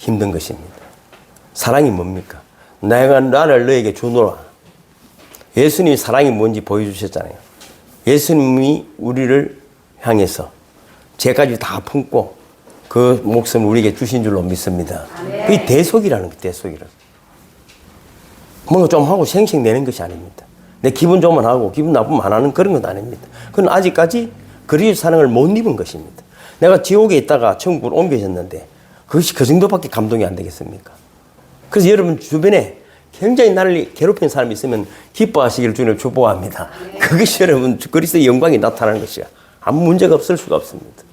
힘든 것입니다. 사랑이 뭡니까? 내가 나를 너에게 주노라. 예수님이 사랑이 뭔지 보여주셨잖아요. 예수님이 우리를 향해서 죄까지 다 품고 그 목숨을 우리에게 주신 줄로 믿습니다. 그게 대속이라는 거예요. 대속이라는. 뭔가 좀 하고 생식 내는 것이 아닙니다. 내 기분 좋으면 하고 기분 나쁘면 안 하는 그런 건 아닙니다. 그건 아직까지 그리스도의 사랑을 못 입은 것입니다. 내가 지옥에 있다가 천국으로 옮겨졌는데 그것이 그 정도밖에 감동이 안 되겠습니까? 그래서 여러분 주변에 굉장히 나를 괴롭힌 사람이 있으면 기뻐하시기를 주님을 축복합니다. 그것이 여러분 그리스도의 영광이 나타나는 것이야. 아무 문제가 없을 수가 없습니다.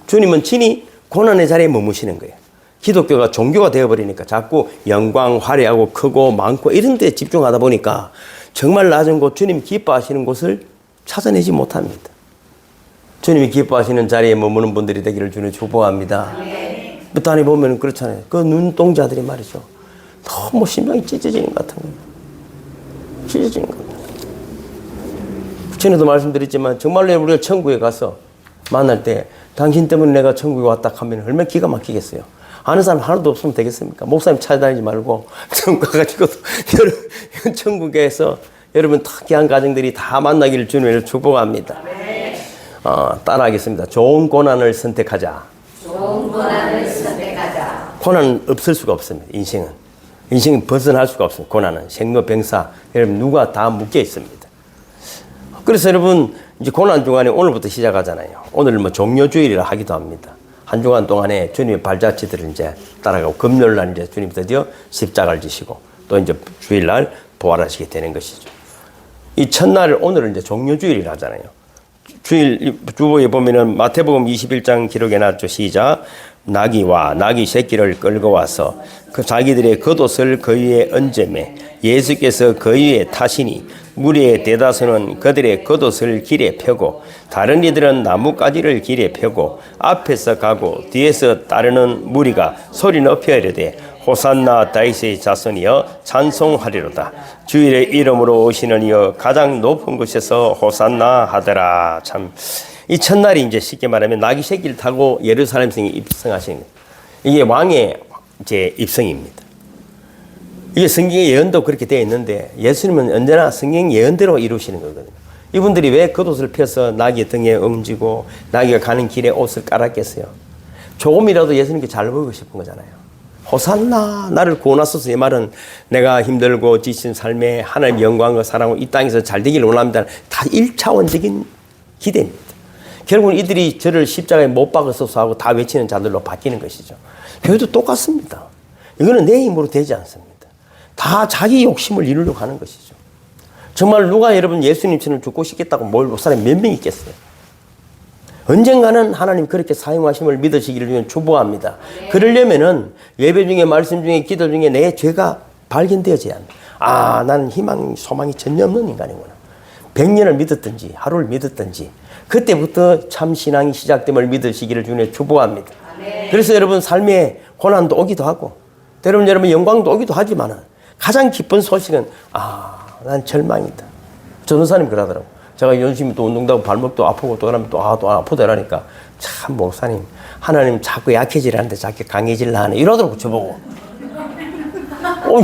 주님은 친히 고난의 자리에 머무시는 거예요. 기독교가 종교가 되어버리니까 자꾸 영광, 화려하고 크고 많고 이런 데 집중하다 보니까 정말 낮은 곳, 주님 기뻐하시는 곳을 찾아내지 못합니다. 주님이 기뻐하시는 자리에 머무는 분들이 되기를 주님 축복합니다. 다니 보면 그렇잖아요. 그 눈동자들이 말이죠. 너무 심장이 찢어지는 것 같은 거예요. 찢어지는 것 같아요. 전에도 말씀드렸지만 정말로 우리가 천국에 가서 만날 때 당신 때문에 내가 천국에 왔다 하면 얼마나 기가 막히겠어요. 아는 사람 하나도 없으면 되겠습니까? 목사님 찾아다니지 말고 천국 가가지고 천국에서 여러분 특이한 가정들이 다 만나기를 주님을 축복합니다. 따라하겠습니다. 좋은 고난을 선택하자. 좋은 고난을 선택하자. 고난은 없을 수가 없습니다. 인생은 벗어날 수가 없습니다. 고난은 생로병사 여러분 누가 다 묶여 있습니다. 그래서 여러분 이제 고난 주간에 오늘부터 시작하잖아요. 오늘 뭐 종료주일이라 하기도 합니다. 한 주간 동안에 주님의 발자취들을 이제 따라가고 금요일 날 이제 주님 드디어 십자가를 지시고 또 이제 주일날 부활하시게 되는 것이죠. 이 첫날 오늘은 이제 종료주일이라 하잖아요. 주일 주보에 보면은 마태복음 21장 기록에 나왔죠. 시작. 나귀와 나귀 새끼를 끌고 와서 그 자기들의 겉옷을 그 위에 얹으매 예수께서 그 위에 타시니 무리의 대다수는 그들의 겉옷을 길에 펴고 다른 이들은 나뭇가지를 길에 펴고 앞에서 가고 뒤에서 따르는 무리가 소리 높여 이르되 호산나 다윗의 자손이여 찬송하리로다. 주의 이름으로 오시는 이여 가장 높은 곳에서 호산나 하더라. 참 이 첫날이 이제 쉽게 말하면 나귀 새끼를 타고 예루살렘성에 입성하시는 거예요. 이게 왕의 이제 입성입니다. 이게 성경의 예언도 그렇게 되어 있는데 예수님은 언제나 성경 예언대로 이루시는 거거든요. 이분들이 왜 겉옷을 펴서 나귀 등에 얹고 나귀가 가는 길에 옷을 깔았겠어요? 조금이라도 예수님께 잘 보이고 싶은 거잖아요. 호산나 나를 구원하소서. 이 말은 내가 힘들고 지친 삶에 하나님 영광과 사랑으로 이 땅에서 잘 되기를 원합니다. 다 1차원적인 기대입니다. 결국은 이들이 저를 십자가에 못 박으소서 하고 다 외치는 자들로 바뀌는 것이죠. 교회도 똑같습니다. 이거는 내 힘으로 되지 않습니다. 다 자기 욕심을 이루려고 하는 것이죠. 정말 누가 여러분 예수님처럼 죽고 싶겠다고 뭘 사람이 몇 명 있겠어요? 언젠가는 하나님 그렇게 사용하심을 믿으시기를 축복합니다. 그러려면은 예배 중에 말씀 중에 기도 중에 내 죄가 발견되어져야 합니다. 아, 나는 희망, 소망이 전혀 없는 인간이구나. 100년을 믿었든지 하루를 믿었든지 그때부터 참 신앙이 시작됨을 믿으시기를 주님의 축복합니다. 그래서 여러분 삶에 고난도 오기도 하고 때로는 여러분 영광도 오기도 하지만 가장 기쁜 소식은 난 절망이다. 전도사님 그러더라고. 제가 열심히 또 운동도 하고 발목도 아프고 또 그러면 또 아프다 이러니까 참 목사님 하나님 자꾸 약해지라는데 자꾸 강해질라 하네 이러더라고 저보고.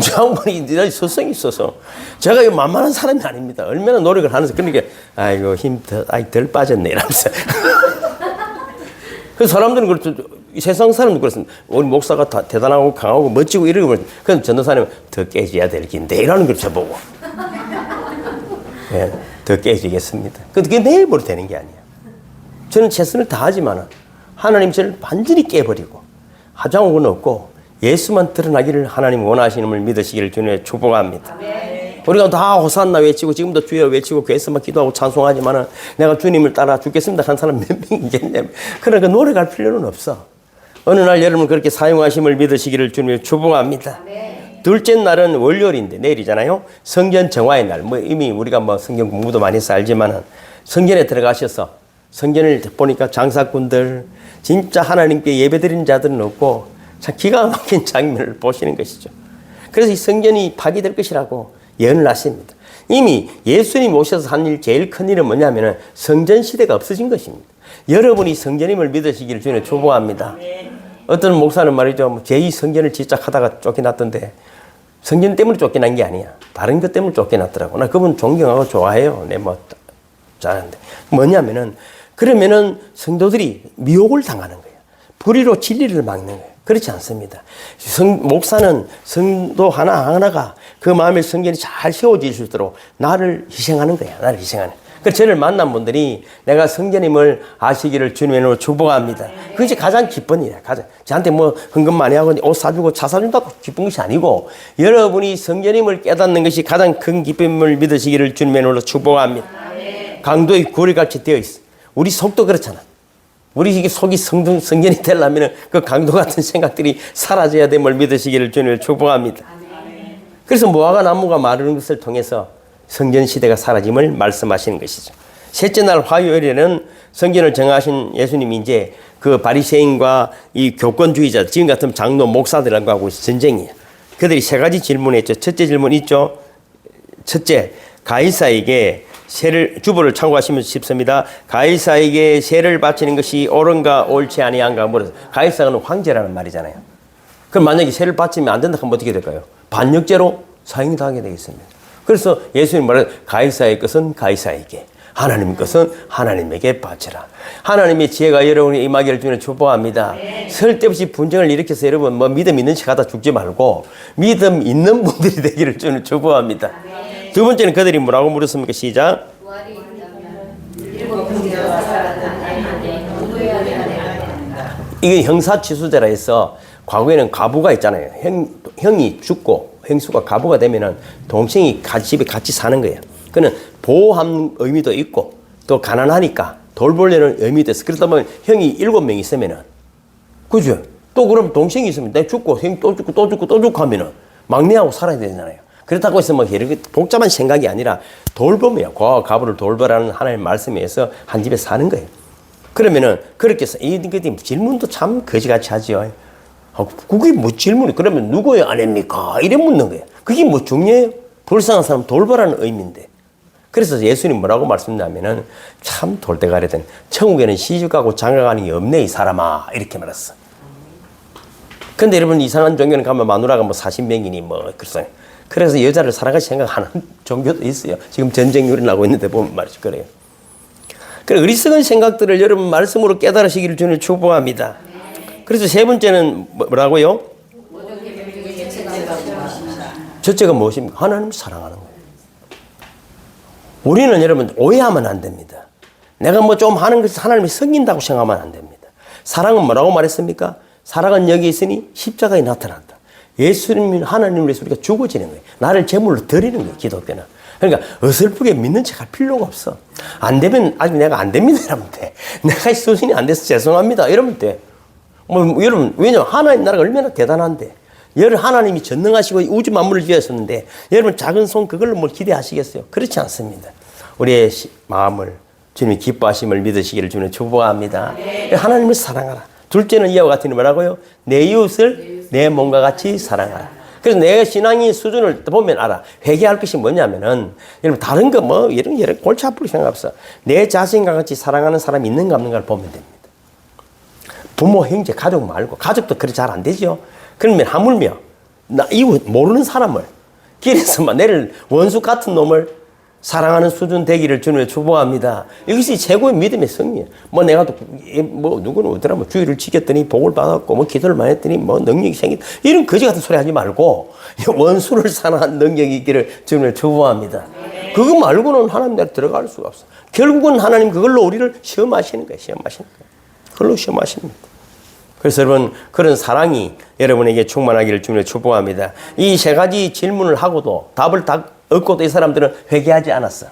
장관이 니들이 서성이 있어서 제가 이 만만한 사람이 아닙니다. 얼마나 노력을 하면서 그러니까 아이고 힘 덜 빠졌네 이러면서. 그 사람들은 그렇죠. 세상 사람도 그렇습니다. 우리 목사가 다 대단하고 강하고 멋지고 이러고 그럼 전도사님은 더 깨져야 될 긴데 이러는 걸 저보고. 예, 더 깨지겠습니다. 그게 내 힘으로 되는 게 아니야. 저는 최선을 다하지만 하나님 저를 완전히 깨버리고 하장옥은 없고 예수만 드러나기를 하나님 원하시는 걸 믿으시기를 주님의 축복합니다. 우리가 다 호산나 외치고 지금도 주여 외치고 교회에서만 기도하고 찬송하지만 내가 주님을 따라 죽겠습니다 한 사람 몇 명이겠냐. 그러니까 노력할 필요는 없어. 어느 날 여러분 그렇게 사용하심을 믿으시기를 주님의 축복합니다. 둘째 날은 월요일인데 내일이잖아요. 성전 정화의 날. 이미 우리가 성경 공부도 많이 해서 알지만 성전에 들어가셔서 성전을 보니까 장사꾼들 진짜 하나님께 예배드리는 자들은 없고 참 기가 막힌 장면을 보시는 것이죠. 그래서 이 성전이 파괴될 것이라고 예언을 하십니다. 이미 예수님이 오셔서 한 일 제일 큰 일은 뭐냐면 성전 시대가 없어진 것입니다. 여러분이 성전임을 믿으시기를 주님의 축복합니다. 어떤 목사는 말이죠. 제2 성전을 지적하다가 쫓겨났던데 성전 때문에 쫓겨난 게 아니야. 다른 것 때문에 쫓겨났더라고. 나 그분 존경하고 좋아해요. 잘하는데. 뭐냐면은, 그러면은 성도들이 미혹을 당하는 거예요. 불의로 진리를 막는 거예요. 그렇지 않습니다. 목사는 성도 하나하나가 그 마음의 성전이 잘 세워질 수 있도록 나를 희생하는 거야. 나를 희생하는 거야. 그래서 저를 만난 분들이 내가 성전임을 아시기를 주님의 이름으로 축복합니다. 그것이 가장 기쁜 일이야. 저한테 뭐 헌금 많이 하고 옷 사주고 차 사준다고 기쁜 것이 아니고 여러분이 성전임을 깨닫는 것이 가장 큰 기쁨을 믿으시기를 주님의 이름으로 축복합니다. 강도의 구리같이 되어 있어. 우리 속도 그렇잖아. 우리 이게 속이 성전이 되려면 그 강도 같은 생각들이 사라져야 됨을 믿으시기를 주님을 축복합니다. 그래서 무화과 나무가 마르는 것을 통해서 성전 시대가 사라짐을 말씀하시는 것이죠. 셋째 날 화요일에는 성전을 정하신 예수님이 이제 그 바리새인과 이 교권주의자, 지금 같은 장로 목사들하고 하고 전쟁이에요. 그들이 세 가지 질문했죠. 첫째 질문 있죠. 첫째, 가이사에게 주보를 참고하시면 쉽습니다. 가이사에게 세를 바치는 것이 옳은가 옳지 아니한가 물어서 가이사는 황제라는 말이잖아요. 그럼 만약에 세를 바치면 안 된다 하면 어떻게 될까요? 반역죄로 사형이 당하게 되겠습니다. 그래서 예수님 말은 가이사의 것은 가이사에게, 하나님의 것은 하나님에게 바치라. 하나님의 지혜가 여러분이 임하기를 주는 축복합니다. 쓸데없이 분쟁을 일으켜서 여러분 믿음 있는 척 하다 죽지 말고 믿음 있는 분들이 되기를 주는 축복합니다. 두 번째는 그들이 뭐라고 물었습니까? 시작. 이게 형사취수제라 해서 과거에는 가부가 있잖아요. 형이 죽고 형수가 가부가 되면은 동생이 집에 같이 사는 거예요. 그는 보호한 의미도 있고 또 가난하니까 돌보려는 의미도 있어. 그러다 보면 형이 7명 있으면은 그죠? 또 그럼 동생이 있으면 내가 죽고 형 또 죽고 또 죽고 또 죽고 하면은 막내하고 살아야 되잖아요. 그렇다고 해서 뭐 이렇게 복잡한 생각이 아니라 돌봄이에요. 가부를 돌보라는 하나님의 말씀에 의해서 한 집에 사는 거예요. 그러면은 그렇게 해서 이 질문도 참 거지같이 하지요. 그게 뭐 질문이 그러면 누구의 아내입니까? 이래 묻는 거예요. 그게 뭐 중요해요? 불쌍한 사람 돌보라는 의미인데. 그래서 예수님 뭐라고 말씀하냐면은 참 돌대가리든 천국에는 시집가고 장가가는 게 없네 이 사람아 이렇게 말했어. 근데 여러분 이상한 종교는 가면 마누라가 뭐 40명이니 뭐 그래서 여자를 사랑할 생각하는 종교도 있어요. 지금 전쟁률이 나고 있는데 보면 말이죠. 그래요. 그래 어리석은 생각들을 여러분 말씀으로 깨달으시기를 주님 축복합니다. 그래서 세 번째는 뭐라고요? 첫째가 무엇입니까? 하나님을 사랑하는 거예요. 우리는 여러분 오해하면 안 됩니다. 내가 뭐 좀 하는 것이 하나님이 섬긴다고 생각하면 안 됩니다. 사랑은 뭐라고 말했습니까? 사랑은 여기 있으니 십자가에 나타난다. 예수님이 하나님을 위해서 우리가 죽어지는 거예요. 나를 제물로 드리는 거예요. 기독교는. 그러니까 어설프게 믿는 척 할 필요가 없어. 안 되면 아직 내가 안 됩니다 이러면 돼. 내가 수준이 안 돼서 죄송합니다 이러면 돼. 여러분 왜냐면 하나님 나라가 얼마나 대단한데 여러분 하나님이 전능하시고 우주 만물을 지으셨는데 여러분 작은 손 그걸로 뭘 기대하시겠어요? 그렇지 않습니다. 우리의 마음을 주님이 기뻐하심을 믿으시기를 주님 축복합니다. 하나님을 사랑하라. 둘째는 이와 같으니 뭐라고요? 내 이웃을 내 몸과 같이 사랑하라. 그래서 내 신앙의 수준을 보면 알아. 회개할 것이 뭐냐면은 여러분 다른 거 뭐 이런 골치 아플 생각 없어. 내 자신과 같이 사랑하는 사람이 있는가 없는가를 보면 됩니다. 부모, 형제, 가족 말고 가족도 그리 잘 안 되죠. 그러면 하물며 나 이웃 모르는 사람을 길에서 막 내를 원수 같은 놈을 사랑하는 수준 되기를 주님의 축복합니다. 이것이 최고의 믿음의 승리예요. 뭐 내가 뭐 누구는 어더라 뭐 주의를 지켰더니 복을 받았고 뭐 기도를 많이 했더니 뭐 능력이 생겼다. 이런 거지 같은 소리 하지 말고 원수를 사랑하는 능력이 있기를 주님의 축복합니다. 그거 말고는 하나님 나라에 들어갈 수가 없어. 결국은 하나님 그걸로 우리를 시험하시는 거예요. 시험하시는 거예요. 그걸로 시험하시는 거예요. 그래서 여러분 그런 사랑이 여러분에게 충만하기를 주님의 축복합니다. 이 세 가지 질문을 하고도 답을 다 얻고도 이 사람들은 회개하지 않았어.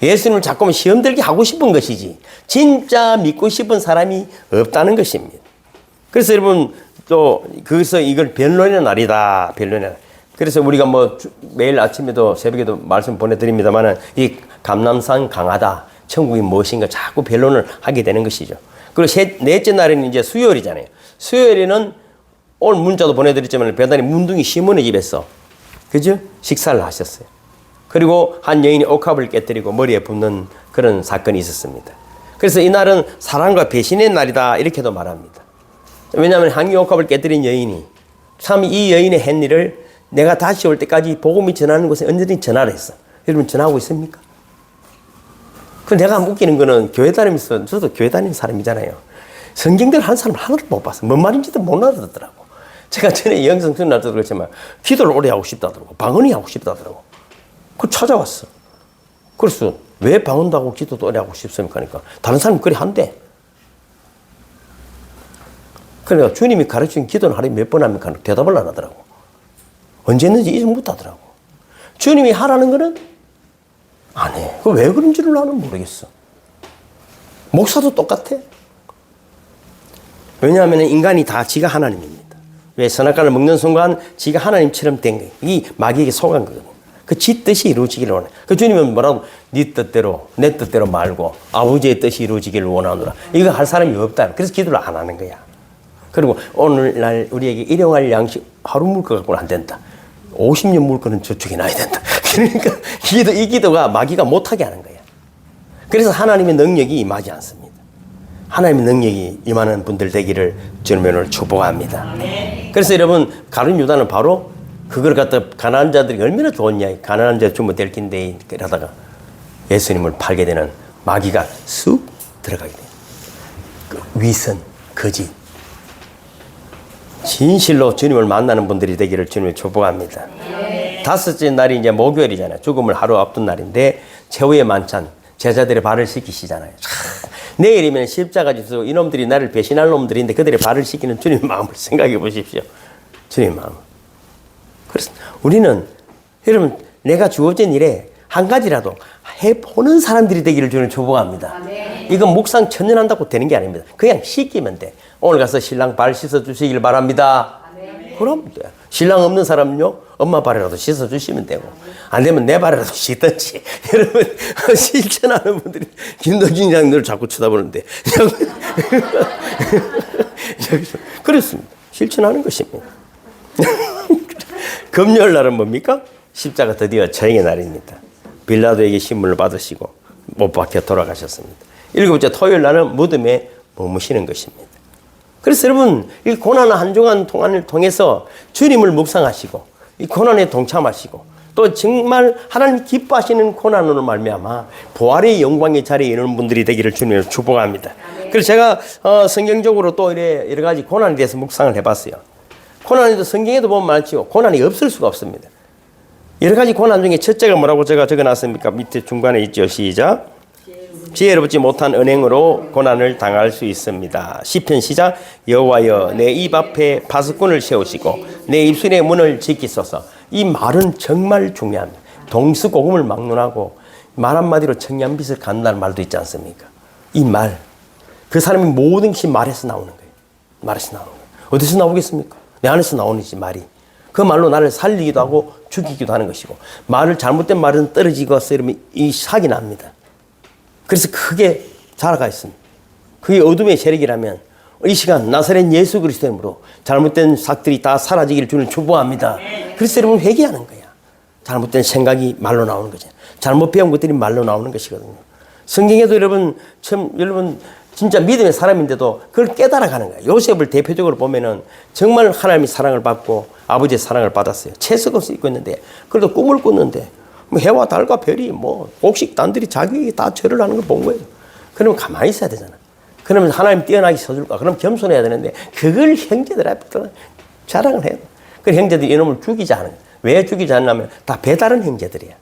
예수님을 자꾸 시험 들게 하고 싶은 것이지 진짜 믿고 싶은 사람이 없다는 것입니다. 그래서 여러분 또 거기서 이걸 변론의 날이다. 변론의 날. 그래서 우리가 뭐 매일 아침에도 새벽에도 말씀 보내드립니다만은 이 감람산 강하다. 천국이 무엇인가 자꾸 변론을 하게 되는 것이죠. 그리고 넷째 날에는 이제 수요일이잖아요. 수요일에는 오늘 문자도 보내드렸지만 배달이 문둥이 시몬의 집에서 그죠? 식사를 하셨어요. 그리고 한 여인이 옥합을 깨뜨리고 머리에 붓는 그런 사건이 있었습니다. 그래서 이날은 사랑과 배신의 날이다 이렇게도 말합니다. 왜냐하면 항이옥합을 깨뜨린 여인이 참 이 여인의 한 일을 내가 다시 올 때까지 복음이 전하는 곳에 언제든지 전하라 했어. 여러분 전하고 있습니까? 그 내가 웃기는 거는 교회 다니면서 저도 교회 다니는 사람이잖아요. 성경들 한 사람 하나도 못 봤어. 뭔 말인지도 못 알아듣더라고. 제가 전에 영성 전할 때도 그렇지만 기도를 오래 하고 싶다더라고. 방언이 하고 싶다더라고. 그 찾아왔어. 그래서 왜 방언도 하고 기도도 오래 하고 싶습니까? 그러니까 다른 사람이 그래 한대. 그러니까 주님이 가르친 기도는 하루에 몇 번 합니까? 대답을 안 하더라고. 언제 했는지 잊어 못 하더라고. 주님이 하라는 거는 안 해. 그 왜 그런지를 나는 모르겠어. 목사도 똑같아. 왜냐하면 인간이 다 지가 하나님입니다. 왜 선악과를 먹는 순간 지가 하나님처럼 된 거예요. 이 마귀에게 속한 거거든요. 그 지 뜻이 이루어지기를 원해. 그 주님은 뭐라고? 네 뜻대로 내 뜻대로 말고 아버지의 뜻이 이루어지기를 원하노라. 이거 할 사람이 없다. 그래서 기도를 안 하는 거야. 그리고 오늘날 우리에게 일용할 양식 하루 물 거 갖고는 안 된다. 50년 물 거는 저축해 놔야 된다. 그러니까 이 기도가 마귀가 못하게 하는 거야. 그래서 하나님의 능력이 임하지 않습니다. 하나님의 능력이 임하는 분들 되기를 주님을 축복합니다. 그래서 여러분 가룟 유다는 바로 그걸 갖다 가난한 자들이 얼마나 좋았냐. 가난한 자 주면 될 긴데 이러다가 예수님을 팔게 되는 마귀가 쑥 들어가게 돼요. 그 위선, 거짓. 진실로 주님을 만나는 분들이 되기를 주님을 축복합니다. 다섯째 날이 이제 목요일이잖아요. 죽음을 하루 앞둔 날인데 최후의 만찬, 제자들의 발을 씻기시잖아요. 내일이면 십자가 지서 이놈들이 나를 배신할 놈들인데 그들의 발을 씻기는 주님의 마음을 생각해 보십시오. 주님의 마음. 그래서 우리는 여러분 내가 주어진 일에 한 가지라도 해보는 사람들이 되기를 주님 축복합니다. 이건 묵상 천년한다고 되는 게 아닙니다. 그냥 씻기면 돼. 오늘 가서 신랑 발 씻어주시길 바랍니다. 그럼 돼. 신랑 없는 사람은요 엄마 발이라도 씻어주시면 되고 안 되면 내 발이라도 씻든지. 여러분 실천하는 분들이 김도진 장님을 자꾸 쳐다보는데 그렇습니다. 실천하는 것입니다. 금요일 날은 뭡니까? 십자가 드디어 저행의 날입니다. 빌라도에게 신문을 받으시고 못 박혀 돌아가셨습니다. 일곱째 토요일 날은 무덤에 머무시는 것입니다. 그래서 여러분 이 고난의 한 주간 동안을 통해서 주님을 묵상하시고 이 고난에 동참하시고 또 정말 하나님 기뻐하시는 고난으로 말미암아 부활의 영광의 자리에 이르는 분들이 되기를 주님을 축복합니다. 그래서 제가 성경적으로 또 여러 가지 고난에 대해서 묵상을 해봤어요. 고난에도 성경에도 보면 많지요. 고난이 없을 수가 없습니다. 여러 가지 고난 중에 첫째가 뭐라고 제가 적어놨습니까? 밑에 중간에 있죠. 시작. 지혜롭지 못한 은행으로 고난을 당할 수 있습니다. 시편 시작. 여호와여 내 입 앞에 파수꾼을 세우시고 내 입술의 문을 지키소서. 이 말은 정말 중요합니다. 동서고금을 막론하고 말 한마디로 청량빛을 갖는다는 말도 있지 않습니까? 이 말, 그 사람이 모든 것이 말에서 나오는 거예요. 말에서 나오는 거예요. 어디서 나오겠습니까? 내 안에서 나오는 이 말이. 그 말로 나를 살리기도 하고 죽이기도 하는 것이고 말을 잘못된 말은 떨어지고 이러면 이 사기 납니다. 그래서 크게 자라가 있습니다. 그게 어둠의 세력이라면 이 시간 나사렛 예수 그리스도 이름으로 잘못된 삭들이 다 사라지기를 주는 축복합니다. 그래서 여러분 회개하는 거야. 잘못된 생각이 말로 나오는 거죠. 잘못 배운 것들이 말로 나오는 것이거든요. 성경에도 여러분 진짜 믿음의 사람인데도 그걸 깨달아가는 거예요. 요셉을 대표적으로 보면은 정말 하나님의 사랑을 받고 아버지의 사랑을 받았어요. 채석을 입고 있는데 그래도 꿈을 꿨는데 뭐 해와 달과 별이 뭐 곡식단들이 자기에게 다 절을 하는 걸 본 거예요. 그러면 가만히 있어야 되잖아. 그러면 하나님 뛰어나게 서줄까? 그럼 겸손해야 되는데 그걸 형제들 앞에 자랑을 해요. 그 형제들이 이놈을 죽이지 않아요. 왜 죽이지 않냐면 다 배다른 형제들이야.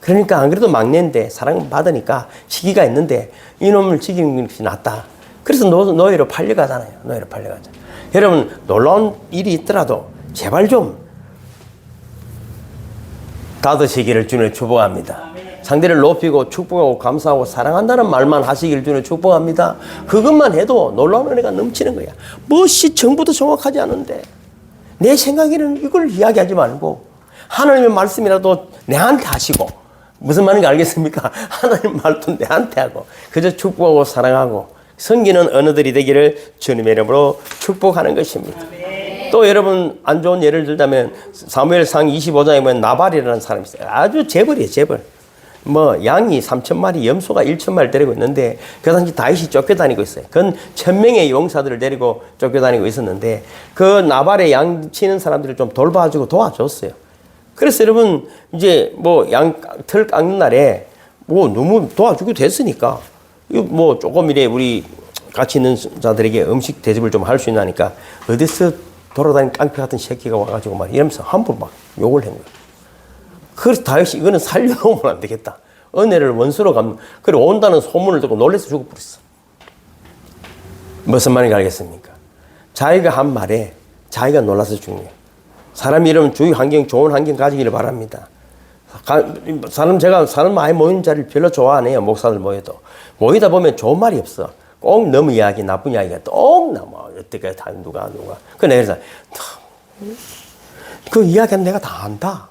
그러니까 안 그래도 막내인데 사랑을 받으니까 시기가 있는데 이놈을 죽이는 것이 낫다. 그래서 노예로 팔려가잖아요. 노예로 팔려가죠. 여러분 놀라운 일이 있더라도 제발 좀 닫으시기를 주님을 축복합니다. 상대를 높이고 축복하고 감사하고 사랑한다는 말만 하시기를 주님을 축복합니다. 그것만 해도 놀라운 은혜가 넘치는 거야. 무엇이 정보도 정확하지 않은데 내 생각에는 이걸 이야기하지 말고 하나님의 말씀이라도 내한테 하시고 무슨 말인지 알겠습니까? 하나님 말도 내한테 하고 그저 축복하고 사랑하고 섬기는 언어들이 되기를 주님의 이름으로 축복하는 것입니다. 또 여러분 안 좋은 예를 들자면 사무엘상 25장에 보면 나발이라는 사람이 있어요. 아주 재벌이에요. 재벌. 뭐 양이 3,000마리, 염소가 1,000마리 데리고 있는데 그 당시 다윗이 쫓겨다니고 있어요. 그건 1,000명의 용사들을 데리고 쫓겨다니고 있었는데 그 나발의 양 치는 사람들을 좀 돌봐주고 도와줬어요. 그래서 여러분 이제 뭐 양 털 깎는 날에 뭐 너무 도와주고 됐으니까 이거 뭐 조금 이래 우리 같이 있는 자들에게 음식 대접을 좀 할 수 있나니까 어디서 돌아다니는 깡패 같은 새끼가 와가지고 막 이러면서 함부로 막 욕을 한 거예요. 그래서 다윗이 이거는 살려놓으면 안 되겠다. 은혜를 원수로 갚는. 그리고 온다는 소문을 듣고 놀라서 죽어버렸어. 무슨 말인지 알겠습니까? 자기가 한 말에 자기가 놀라서 죽는 거예요. 사람이 이러면 주위 환경, 좋은 환경 가지기를 바랍니다. 제가 사람 많이 모이는 자리를 별로 좋아 안 해요. 목사들 모여도. 모이다 보면 좋은 말이 없어. 꼭 너무 이야기, 나쁜 이야기가 꼭 나와. 여태까지 다 누가. 그 내가 그래서 그 이야기는 내가 다 안다.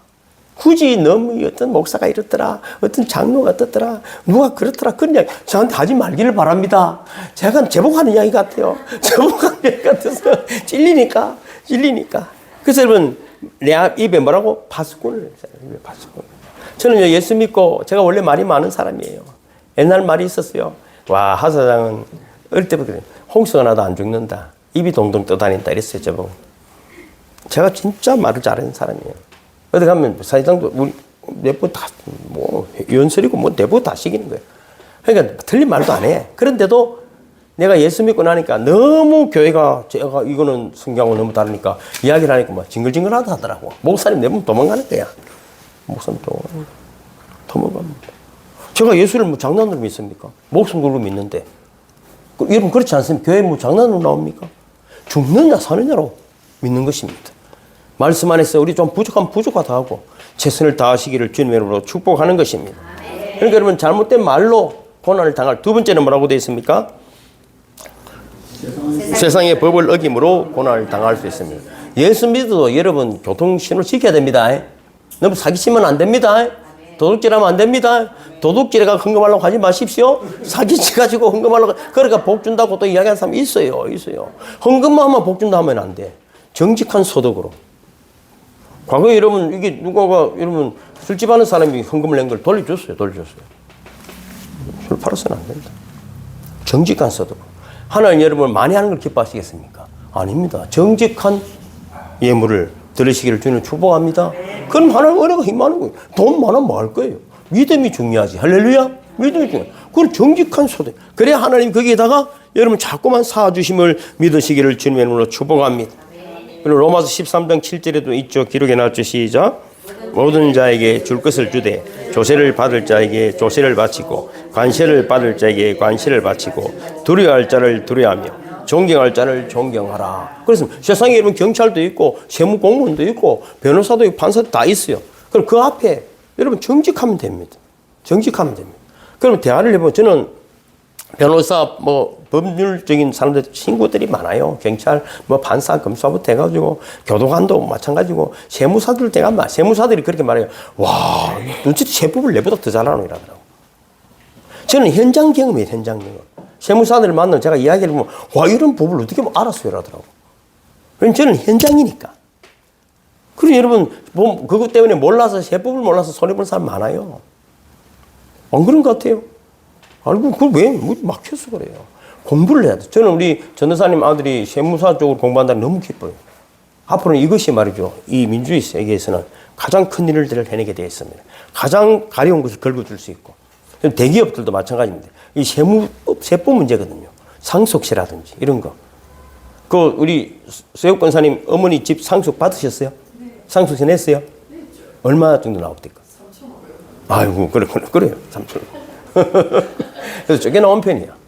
굳이 너무 어떤 목사가 이렇더라, 어떤 장로가 어떻더라, 누가 그렇더라, 그런 이야기 저한테 하지 말기를 바랍니다. 제가 제복하는 이야기 같아요. 제복하는 이야기 같아서 찔리니까. 그래서 여러분, 내 입에 뭐라고? 파수꾼을 했어요. 파수꾼. 저는 예수 믿고 제가 원래 말이 많은 사람이에요. 옛날 말이 있었어요. 와, 하사장은 어릴 때부터 홍수가 나도 안 죽는다. 입이 동동 떠다닌다. 이랬어요, 저보고. 제가 진짜 말을 잘하는 사람이에요. 어디 가면 사회장도 우리 내부 다 뭐 연설이고 뭐 내부 다 시키는 거예요. 그러니까 틀린 말도 안 해. 그런데도 내가 예수 믿고 나니까 너무 교회가 제가 이거는 성경하고 너무 다르니까 이야기를 하니까 막 징글징글하다 하더라고. 목사님 내보면 도망가는 거야. 목사님 도망갑니다. 제가 예수를 뭐 장난으로 믿습니까? 목숨 걸고 믿는데. 여러분 그렇지 않습니까? 교회 뭐 장난으로 나옵니까? 죽느냐 사느냐로 믿는 것입니다. 말씀 안에서 우리 좀 부족하면 부족하다 하고 최선을 다하시기를 주님의 이름으로 축복하는 것입니다. 그러니까 여러분 잘못된 말로 고난을 당할 두 번째는 뭐라고 되어 있습니까? 세상의 법을 어김으로 고난을 당할 수 있습니다. 예수 믿어도 여러분 교통신호를 지켜야 됩니다. 너무 사기치면 안 됩니다. 도둑질하면 안 됩니다. 도둑질해가 헌금하려고 하지 마십시오. 사기치 가지고 헌금하려고 그러니까 복 준다고 또 이야기하는 사람이 있어요. 헌금만 하면 복 준다 하면 안 돼. 정직한 소득으로. 과거에 여러분 이게 누가가 여러분 술집 하는 사람이 헌금을 낸 걸 돌려줬어요. 술 팔아서는 안 된다. 정직한 소득. 하나님 여러분 많이 하는 걸 기뻐하시겠습니까? 아닙니다. 정직한 예물을 들으시기를 주님 축복합니다. 그럼 하나님 은혜가 힘많은 거예요. 돈 많으면 뭐 할 거예요? 믿음이 중요하지. 할렐루야. 믿음이 중요해. 그건 정직한 소득. 그래야 하나님 거기에다가 여러분 자꾸만 사주심을 믿으시기를 주님의 이름으로 축복합니다. 그리고 로마서 13장 7절에도 있죠. 기록해 놨죠. 시작. 모든 자에게 줄 것을 주되 조세를 받을 자에게 조세를 바치고 관세를 받을 자에게 관세를 바치고 두려워할 자를 두려워하며 존경할 자를 존경하라. 그래서 세상에 여러분 경찰도 있고 세무공무원도 있고 변호사도 있고 판사도 다 있어요. 그럼 그 앞에 여러분 정직하면 됩니다. 그럼 대화를 해보면 저는 변호사 뭐 법률적인 사람들 친구들이 많아요. 경찰 뭐 판사 검사부터 해가지고 교도관도 마찬가지고 세무사들 제가 세무사들이 그렇게 말해요. 와, 눈치 세법을 내보다 더 잘하노 이러더라고. 저는 현장 경험이에요. 세무사들을 만나면 제가 이야기를 보면 와 이런 법을 어떻게 알았어요 이러더라고. 왜냐면 저는 현장이니까. 그리고 여러분 그것 때문에 세법을 몰라서 손해보는 사람 많아요. 안 그런 것 같아요? 알고 그걸 왜 막혀서 그래요? 공부를 해야 돼. 저는 우리 전도사님 아들이 세무사 쪽으로 공부한다는 너무 기뻐요. 앞으로는 이것이 말이죠. 이 민주주의 세계에서는 가장 큰 일을 해내게 되어 있습니다. 가장 가려운 것을 걸고줄 수 있고. 대기업들도 마찬가지입니다. 이 세법 문제거든요. 상속세라든지 이런 거. 우리 수혁 권사님 어머니 집 상속 받으셨어요? 네. 상속세 냈어요? 네. 얼마 정도 나옵니까? 3,500원. 아이고, 그래요. 3,500원. 그래서 저게 나온 편이야.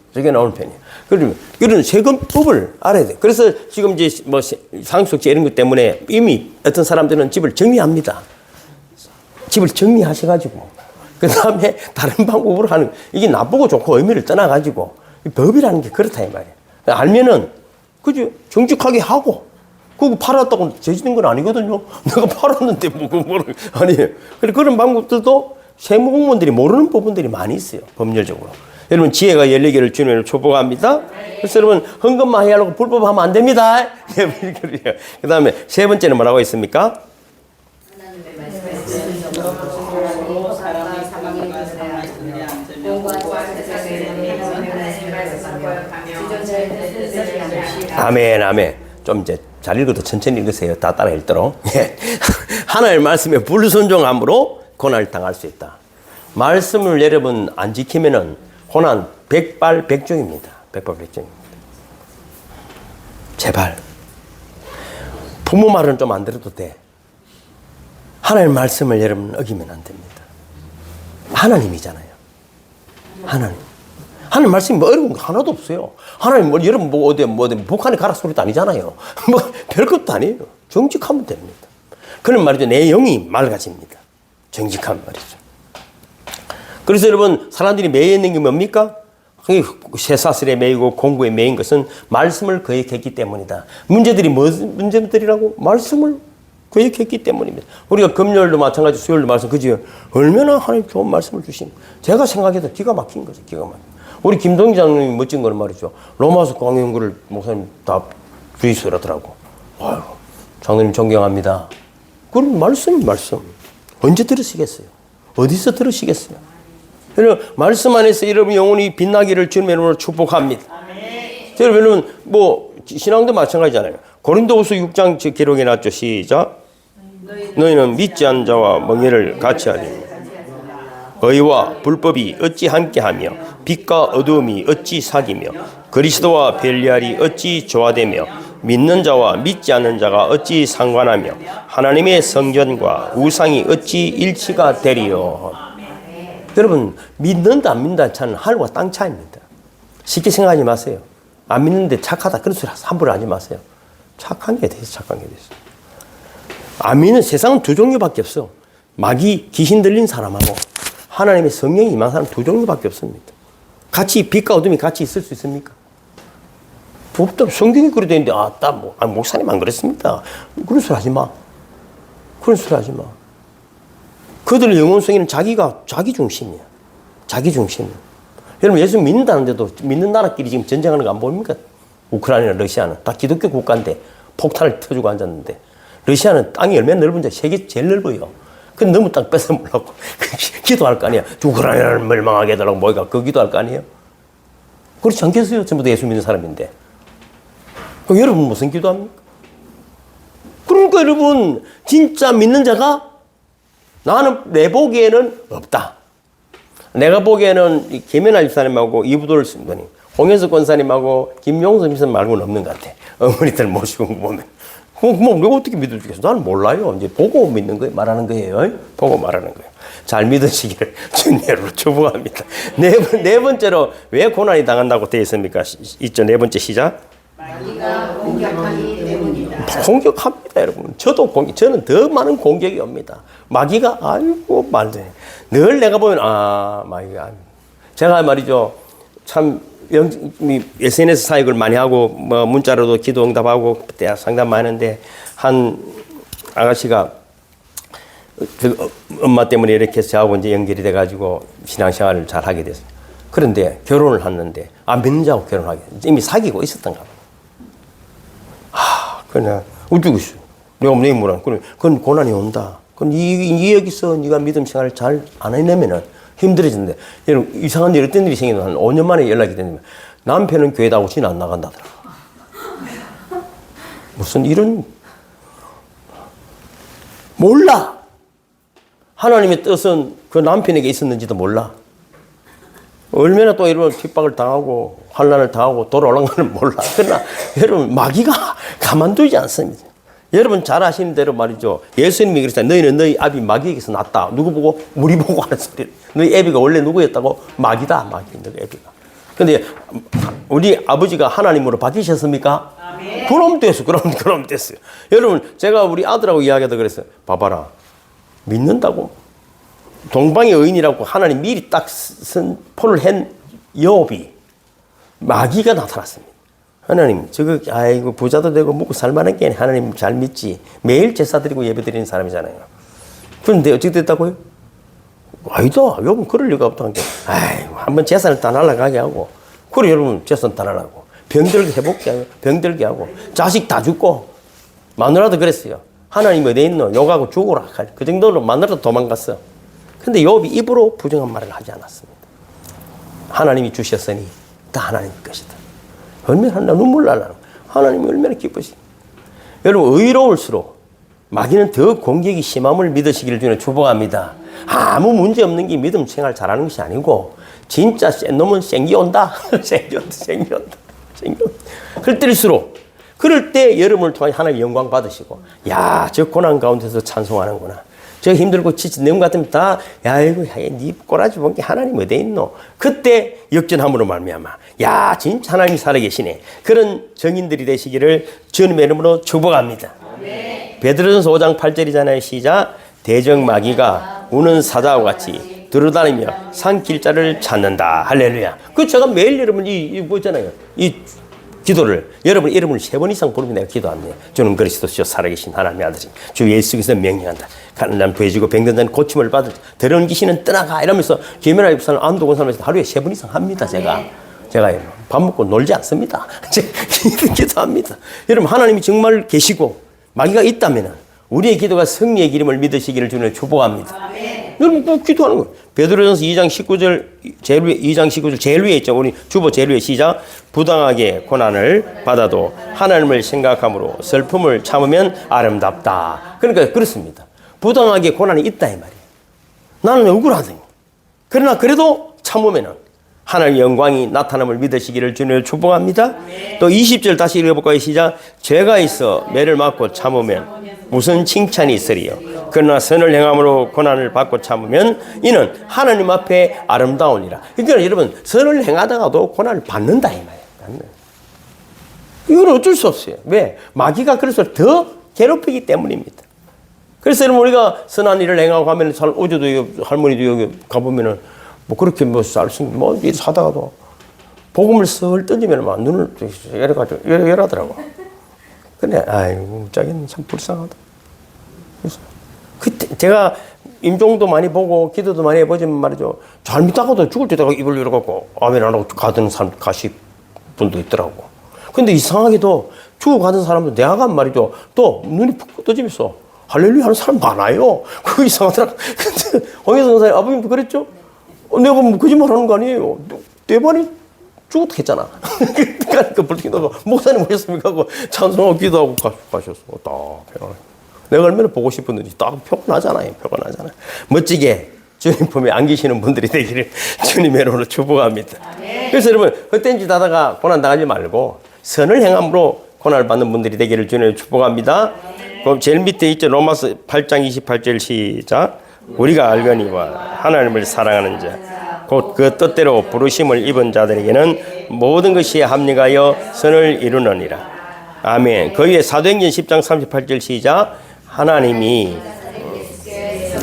그런 세금법을 알아야 돼. 그래서 지금 이제 뭐 상속세 이런 것 때문에 이미 어떤 사람들은 집을 정리합니다. 집을 정리하셔가지고 그 다음에 다른 방법으로 하는 이게 나쁘고 좋고 의미를 떠나가지고 법이라는 게 그렇다 이 말이야. 알면은 그죠? 정직하게 하고 그거 팔았다고 죄지는 건 아니거든요. 내가 팔았는데 아니에요. 그런 방법들도 세무공무원들이 모르는 부분들이 많이 있어요. 법률적으로. 여러분 지혜가 열리기를 주님을 축복합니다. 그래서 여러분 헌금만 해야 하고 불법하면 안 됩니다. 그 다음에 세 번째는 뭐라고 있습니까? 아멘, 아멘. 좀 이제 잘 읽어도 천천히 읽으세요. 다 따라 읽도록. 예. 하나님의 말씀에 불순종함으로 고난을 당할 수 있다. 말씀을 여러분 안 지키면은 고난 백발백중입니다. 백발백중입니다. 제발. 부모 말은 좀 안 들어도 돼. 하나님의 말씀을 여러분 어기면 안 됩니다. 하나님이잖아요. 하나님. 하나님 말씀이 뭐 어려운 거 하나도 없어요. 하나님 뭐 여러분 뭐 어디 북한에 가라 소리도 아니잖아요. 뭐 별것도 아니에요. 정직하면 됩니다. 그런 말이죠. 내 영이 맑아집니다. 정직한 말이죠. 그래서 여러분 사람들이 매여 있는 게 뭡니까? 쇠사슬에 매이고 공구에 매인 것은 말씀을 거역했기 때문이다. 문제들이 무슨 문제들이라고? 말씀을 거역했기 때문입니다. 우리가 금요일도 마찬가지, 수요일도 말씀, 그죠? 얼마나 하나님 좋은 말씀을 주신. 제가 생각해도 기가 막힌 거죠. 기가 막힌. 우리 김동희 장로님이 멋진 거는 말이죠. 로마서 강연구를 목사님 다 주의서라더라고. 아유, 장로님 존경합니다. 그런 말씀. 언제 들으시겠어요? 어디서 들으시겠어요? 여러분, 말씀 안에서 여러분 영혼이 빛나기를 주님의 이름으로 축복합니다. 여러분, 뭐, 신앙도 마찬가지잖아요. 고린도후서 6장 기록해 놨죠. 시작. 너희는 믿지 않은 자와 멍에를 같이 하리니 의와 불법이 어찌 함께하며 빛과 어두움이 어찌 사귀며 그리스도와 벨리알이 어찌 조화되며 믿는 자와 믿지 않는 자가 어찌 상관하며 하나님의 성전과 우상이 어찌 일치가 되리요. 여러분, 믿는다 안 믿는다 차는 하늘과 땅 차이입니다. 쉽게 생각하지 마세요. 안 믿는데 착하다 그런 소리 함부로 하지 마세요. 착한 게 되죠. 착한 게 되죠. 안 믿는 세상은 두 종류밖에 없어. 마귀 귀신 들린 사람하고 하나님의 성령이 임한 사람 두 종류밖에 없습니다. 같이 빛과 어둠이 같이 있을 수 있습니까? 없다. 성경이 그래 되는데 목사님 안 그랬습니다. 그런 소리 하지 마. 그런 소리 하지 마. 그들의 영혼성에는 자기 중심이야. 자기 중심. 여러분 예수 믿는다는데도 믿는 나라끼리 지금 전쟁하는 거 안 보입니까? 우크라이나, 러시아는 다 기독교 국가인데 폭탄을 터주고 앉았는데 러시아는 땅이 얼마나 넓은지 세계 제일 넓어요. 근데 너무 땅 뺏어 먹으려고 기도할 거 아니야. 우크라이나를 멸망하게 해달라고 뭐가 그 기도할 거 아니에요? 그렇지 않겠어요? 전부 다 예수 믿는 사람인데. 그럼 여러분 무슨 기도합니까? 그러니까 여러분 진짜 믿는 자가 나는 내 보기에는 없다. 내가 보기에는 김연아 집사님하고 이부돌 신부님, 홍현석 권사님하고 김용선 집사님 말고는 없는 것 같아. 어머니들 모시고 보면. 그럼 내가 어떻게 믿어주겠어? 나는 몰라요. 이제 보고 믿는 거예요. 말하는 거예요. 보고 말하는 거예요. 잘 믿으시기를 주님으로 축복합니다. 네 번째로 왜 고난이 당한다고 되어 있습니까? 있죠. 네 번째 시작. 마귀가 공격하기 때문이다. 공격합니다, 여러분. 저는 더 많은 공격이 옵니다. 마귀가 아이고 말도 해. 늘 내가 보면 마귀가 제가 말이죠. 참 SNS 사역을 많이 하고 뭐 문자로도 기도 응답하고 대학 상담 많이 하는데 한 아가씨가 그 엄마 때문에 이렇게 저하고 이제 연결이 돼가지고 신앙생활을 잘 하게 됐어요. 그런데 결혼을 했는데 안 믿는 자하고 결혼하게 이미 사귀고 있었던가 봐요. 그냥 어쩌고 있어. 내가 내 물어. 그건 고난이 온다. 그럼 여기서 네가 믿음 생활을 잘 안 해내면은 힘들어지는데, 여러분 이상한 일 어떤 일이 생기면 한 5년 만에 연락이 되면 남편은 교회 나오고 지는 안 나간다더라. 무슨 이런 몰라. 하나님의 뜻은 그 남편에게 있었는지도 몰라. 얼마나 또 이런 핍박을 당하고 환난을 당하고 돌아오는 건 몰라. 그러나 여러분 마귀가 가만두지 않습니다. 여러분 잘 아시는 대로 말이죠. 예수님이 그랬잖아요. 너희는 너희 아비 마귀에게서 났다. 누구 보고? 우리 보고 하는 소리. 너희 애비가 원래 누구였다고? 마귀다. 마귀. 너희 애비가. 근데 우리 아버지가 하나님으로 바뀌셨습니까? 아멘. 그럼 됐어. 그럼 됐어요. 여러분 제가 우리 아들하고 이야기하다 그랬어요. 봐봐라. 믿는다고? 동방의 의인이라고 하나님 미리 딱 선포를 한 욥이 마귀가 나타났습니다. 하나님 아이고 부자도 되고 먹고 살만한 게 하나님 잘 믿지. 매일 제사 드리고 예배 드리는 사람이잖아요. 그런데 어떻게 됐다고요? 아니다. 욥은 그럴 리가 없다는 게. 아이고 한번 재산을 다 날아가게 하고 그래 여러분 재산 다 날아가고 병들게 회복게 하고 병들게 하고 자식 다 죽고 마누라도 그랬어요. 하나님 어디 있노? 욕하고 죽어라. 그 정도로 마누라도 도망갔어. 근데 욥이 입으로 부정한 말을 하지 않았습니다. 하나님이 주셨으니 다 하나님 것이다. 얼마나 눈물 나려고. 하나님이 얼마나 기쁘십니까? 여러분, 의로울수록 마귀는 더 공격이 심함을 믿으시기를 주는 축복합니다. 아무 문제 없는 게 믿음 생활 잘하는 것이 아니고 진짜 센 놈은 생겨온다. 생겨온다. 그럴 때 여러분을 통해 하나님 영광 받으시고, 야, 저 고난 가운데서 찬송하는구나. 저 힘들고 지친 내용 같으면 다, 야, 이거, 니 꼬라지 본 게 하나님 어디 있노? 그때 역전함으로 말미암아, 야, 진짜 하나님이 살아계시네. 그런 정인들이 되시기를 주님의 이름으로 축복합니다. 베드로전서 5장 8절이잖아요. 시작. 대적마귀가 우는 사자와 같이 들어다니며 산 길자를 찾는다. 할렐루야. 그 제가 매일 여러분 이 뭐잖아요. 이 기도를 여러분 이름을 3번 이상 부르면 내가 기도합니다. 주는 그리스도시요 살아계신 하나님의 아들이 주 예수께서 명령한다. 가는 자는 부해지고 병든 자는 고침을 받을 더러운 귀신은 떠나가 이러면서 김연아 입사는 안도곤 사람에서 하루에 3번 이상 합니다. 제가 밥 먹고 놀지 않습니다. 기도합니다. 여러분 하나님이 정말 계시고 마귀가 있다면 우리의 기도가 승리의 기름을 믿으시기를 주는 축복합니다. 여러분 꼭 기도하는 거예요. 베드로전서 2장 19절 제일 위에 있죠. 우리 주보 제일 위에 시작. 부당하게 고난을 받아도 하나님을 생각함으로 슬픔을 참으면 아름답다. 그러니까 그렇습니다. 부당하게 고난이 있다 이 말이에요. 나는 억울하더니 그러나 그래도 참으면은 하나님의 영광이 나타남을 믿으시기를 주님을 축복합니다. 또 20절 다시 읽어볼까요? 시작. 죄가 있어 매를 맞고 참으면 무슨 칭찬이 있으리요. 그러나 선을 행함으로 고난을 받고 참으면 이는 하나님 앞에 아름다우니라. 그러니까 여러분 선을 행하다가도 고난을 받는다 이 말이에요. 이건 어쩔 수 없어요. 왜? 마귀가 그래서 더 괴롭히기 때문입니다. 그래서 여러분 우리가 선한 일을 행하고 하면 어제도 할머니도 여기 가보면은 뭐 그렇게 뭐 쌀순 뭐 일 사다가도 복음을 쓱 던지면 막 눈을 열어가지고 열하더라고. 근데 아이고 자기는 참 불쌍하다. 그래서 그때 제가 임종도 많이 보고 기도도 많이 해보지만 말이죠. 잘 믿다가도 죽을 때다가 입을 열어갖고 아멘 안 하고 가던 사람 가시 분도 있더라고. 근데 이상하게도 죽어가던 사람도 내가 말이죠. 또 눈이 푹 떠지면서 할렐루야 하는 사람 많아요. 그거 이상하더라고. 근데 홍혜선 선생님 아버님도 그랬죠? 내가 뭐 거짓말 하는 거 아니에요. 내 말이 죽었다 했잖아. 그러니까 불통이다가 목사님 오셨습니까? 하고 찬송하고 기도하고 가셨어. 딱 표현. 내가 얼마나 보고 싶었는지 딱 표가 나잖아요. 멋지게 주님 품에 안기시는 분들이 되기를 주님의 이름으로 축복합니다. 그래서 여러분 헛된 짓 하다가 고난 당하지 말고 선을 행함으로 고난을 받는 분들이 되기를 주님 축복합니다. 그럼 제일 밑에 있죠. 로마서 8장 28절 시작. 우리가 알거니와 하나님을 사랑하는 자 곧 그 뜻대로 부르심을 입은 자들에게는 모든 것이 합력하여 선을 이루느니라. 아멘. 그 위에 사도행전 10장 38절 시작. 하나님이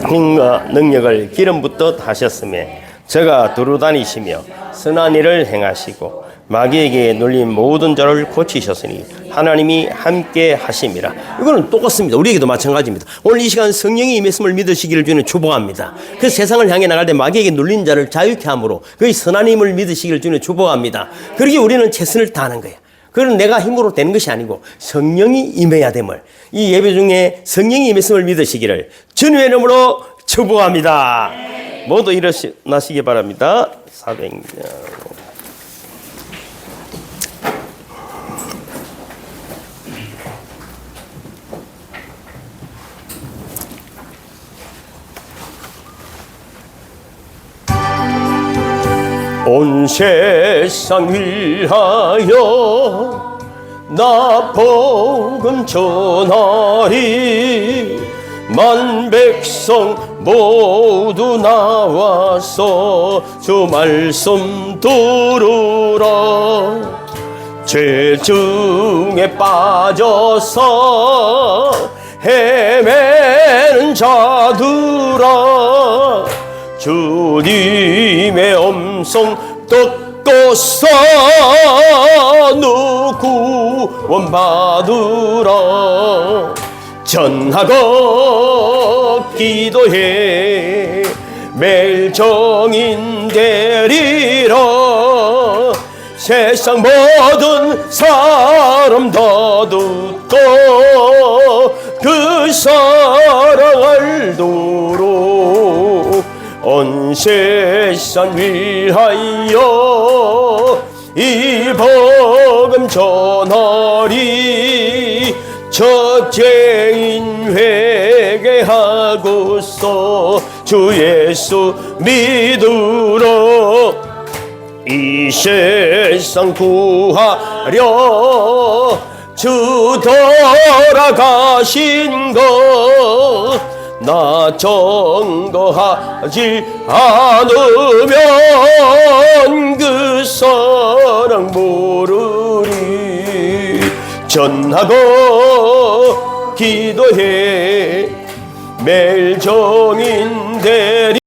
힘과 능력을 기름 붓듯 하셨으며 저가 두루 다니시며 선한 일을 행하시고 마귀에게 눌린 모든 자를 고치셨으니 하나님이 함께 하심이라. 이거는 똑같습니다. 우리에게도 마찬가지입니다. 오늘 이 시간 성령이 임했음을 믿으시기를 주는 축복합니다. 그래서 세상을 향해 나갈 때 마귀에게 눌린 자를 자유케 함으로 그의 선한 힘을 믿으시기를 주는 축복합니다. 그러기에 우리는 최선을 다하는 거예요. 그건 내가 힘으로 되는 것이 아니고 성령이 임해야 됨을, 이 예배 중에 성령이 임했음을 믿으시기를 주님의 이름으로 축복합니다. 모두 일어나시기 바랍니다. 사도행전 온 세상 위하여 나 복음 전하리. 만 백성 모두 나와서 주 말씀 들으라. 죄 중에 빠져서 헤매는 자들아 주님의 음성 듣고서 너 구원받으라. 전하고 기도해 매일 정인 되리라. 세상 모든 사람 다 듣고 그 사랑 알도록 온 세상 위하여 이 복음 전하리 첫 죄인 회개하고서 주 예수 믿으러 이 세상 구하려 주 돌아가신 것 나 증거하지 않으면 그 사랑 모르리. 전하고 기도해 매일 정인 되리.